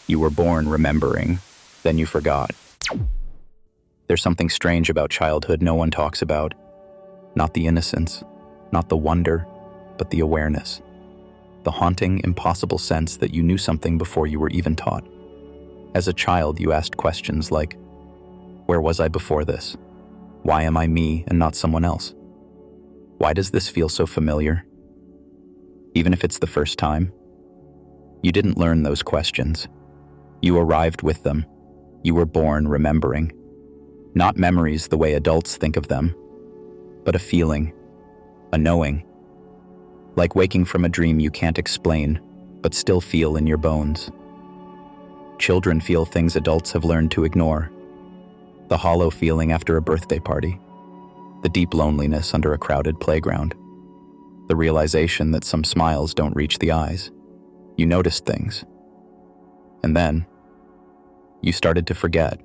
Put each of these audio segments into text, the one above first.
You were born remembering, then you forgot. There's something strange about childhood no one talks about. Not the innocence, not the wonder, but the awareness. The haunting, impossible sense that you knew something before you were even taught. As a child, you asked questions like, where was I before this? Why am I me and not someone else? Why does this feel so familiar? Even if it's the first time, you didn't learn those questions. You arrived with them. You were born remembering. Not memories the way adults think of them, but a feeling, a knowing. Like waking from a dream you can't explain, but still feel in your bones. Children feel things adults have learned to ignore. The hollow feeling after a birthday party. The deep loneliness under a crowded playground. The realization that some smiles don't reach the eyes. You noticed things. And then, you started to forget.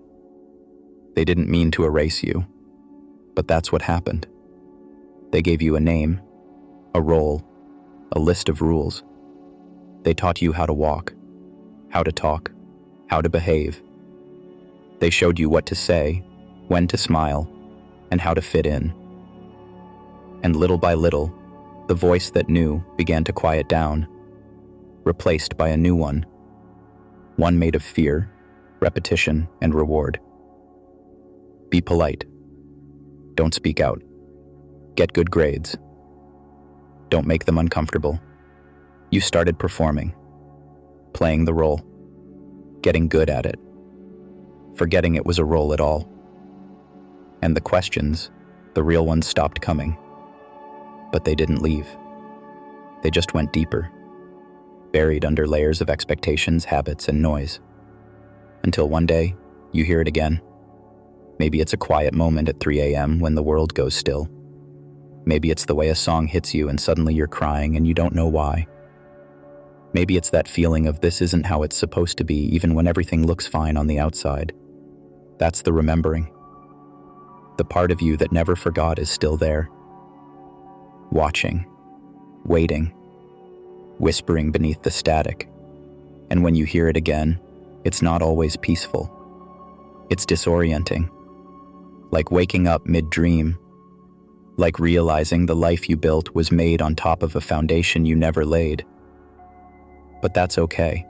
They didn't mean to erase you, but that's what happened. They gave you a name, a role, a list of rules. They taught you how to walk, how to talk, how to behave. They showed you what to say, when to smile, and how to fit in. And little by little, the voice that knew began to quiet down, replaced by a new one. One made of fear, repetition, and reward. Be polite. Don't speak out. Get good grades. Don't make them uncomfortable. You started performing, playing the role, getting good at it, forgetting it was a role at all. And the questions, the real ones, stopped coming. But they didn't leave. They just went deeper, buried under layers of expectations, habits, and noise. Until one day, you hear it again. Maybe it's a quiet moment at 3 a.m. when the world goes still. Maybe it's the way a song hits you and suddenly you're crying and you don't know why. Maybe it's that feeling of this isn't how it's supposed to be, even when everything looks fine on the outside. That's the remembering. The part of you that never forgot is still there. Watching, waiting, whispering beneath the static. And when you hear it again, it's not always peaceful. It's disorienting. Like waking up mid-dream. Like realizing the life you built was made on top of a foundation you never laid. But that's okay.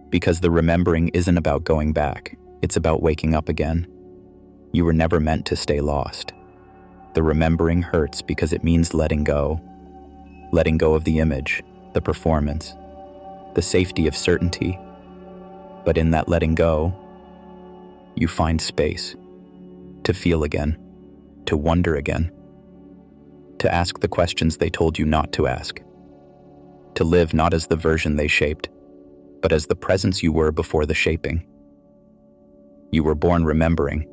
Because the remembering isn't about going back. It's about waking up again. You were never meant to stay lost. The remembering hurts because it means letting go. Letting go of the image, the performance, the safety of certainty. But in that letting go, you find space to feel again, to wonder again, to ask the questions they told you not to ask, to live not as the version they shaped, but as the presence you were before the shaping. You were born remembering,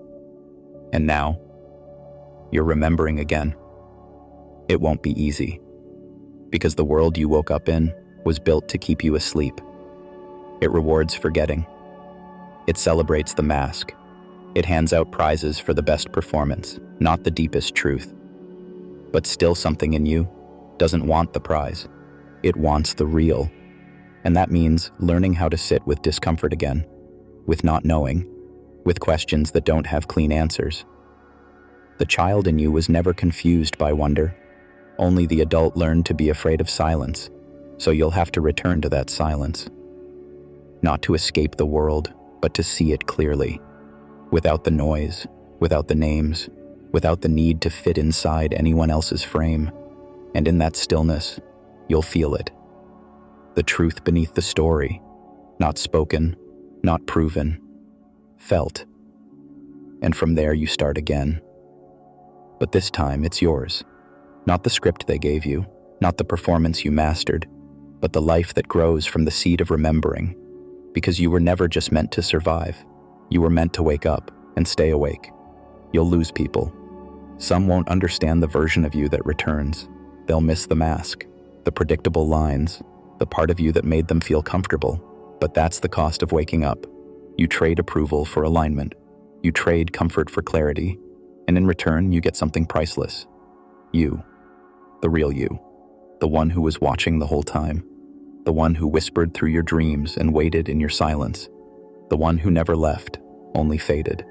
and now you're remembering again. It won't be easy, because the world you woke up in was built to keep you asleep. It rewards forgetting. It celebrates the mask. It hands out prizes for the best performance, not the deepest truth. But still something in you doesn't want the prize. It wants the real. And that means learning how to sit with discomfort again, with not knowing, with questions that don't have clean answers. The child in you was never confused by wonder. Only the adult learned to be afraid of silence, so you'll have to return to that silence. Not to escape the world, but to see it clearly. Without the noise, without the names, without the need to fit inside anyone else's frame. And in that stillness, you'll feel it. The truth beneath the story, not spoken, not proven, felt. And from there you start again. But this time it's yours. Not the script they gave you, not the performance you mastered, but the life that grows from the seed of remembering. Because you were never just meant to survive. You were meant to wake up and stay awake. You'll lose people. Some won't understand the version of you that returns. They'll miss the mask, the predictable lines, the part of you that made them feel comfortable. But that's the cost of waking up. You trade approval for alignment. You trade comfort for clarity. And in return, you get something priceless. You. The real you. The one who was watching the whole time. the one who whispered through your dreams and waited in your silence, the one who never left, only faded.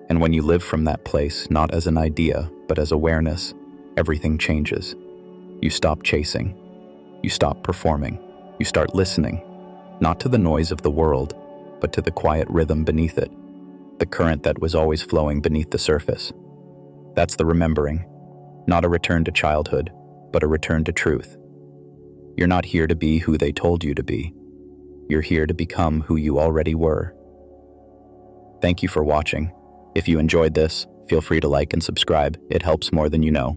And when you live from that place, not as an idea, but as awareness, everything changes. You stop chasing. You stop performing. You start listening, not to the noise of the world, but to the quiet rhythm beneath it, the current that was always flowing beneath the surface. That's the remembering, not a return to childhood, but a return to truth. You're not here to be who they told you to be. You're here to become who you already were. Thank you for watching. If you enjoyed this, feel free to like and subscribe. It helps more than you know.